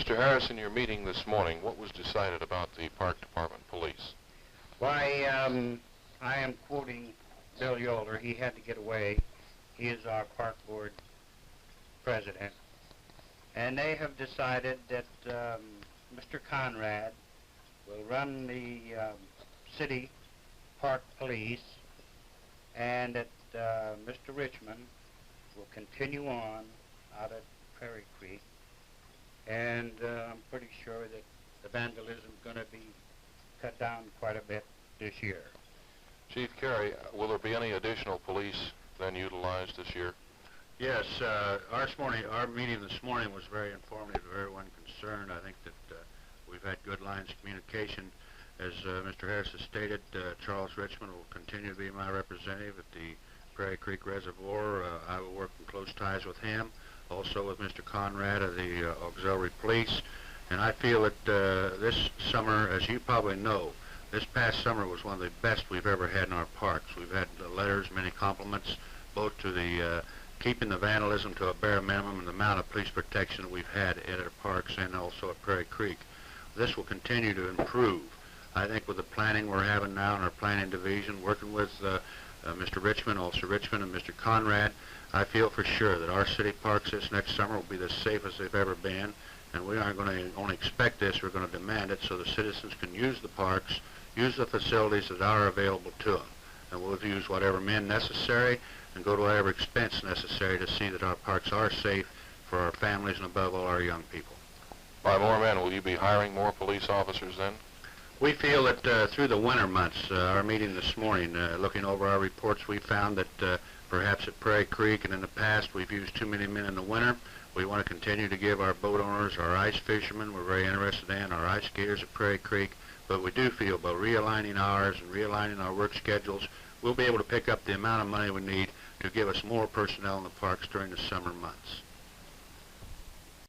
Mr. Harris, in your meeting this morning, what was decided about the Park Department police? Why, I am quoting Bill Yoder. He had to get away. He is our park board president. And they have decided that Mr. Conrad will run the city park police, and that Mr. Richmond will continue on out at Prairie Creek. And I'm pretty sure that the vandalism is going to be cut down quite a bit this year. Chief Carey, will there be any additional police then utilized this year? Yes, our meeting this morning was very informative to everyone concerned. I think that we've had good lines of communication. As Mr. Harris has stated, Charles Richmond will continue to be my representative at the Prairie Creek Reservoir. I will work in close ties with him, also with Mr. Conrad of the Auxiliary Police. And I feel that this summer, as you probably know, this past summer was one of the best we've ever had in our parks. We've had letters, many compliments, both to the keeping the vandalism to a bare minimum and the amount of police protection that we've had at our parks and also at Prairie Creek. This will continue to improve. I think with the planning we're having now in our planning division, working with Mr. Richmond, Officer Richmond, and Mr. Conrad, I feel for sure that our city parks this next summer will be the safest they've ever been, and we aren't going to only expect this, we're going to demand it so the citizens can use the parks, use the facilities that are available to them, and we'll use whatever men necessary and go to whatever expense necessary to see that our parks are safe for our families and above all our young people. By more men, will you be hiring more police officers then? We feel that through the winter months, our meeting this morning, looking over our reports, we found that perhaps at Prairie Creek and in the past we've used too many men in the winter. We want to continue to give our boat owners, our ice fishermen, we're very interested in, our ice skaters at Prairie Creek, but we do feel by realigning hours and realigning our work schedules, we'll be able to pick up the amount of money we need to give us more personnel in the parks during the summer months.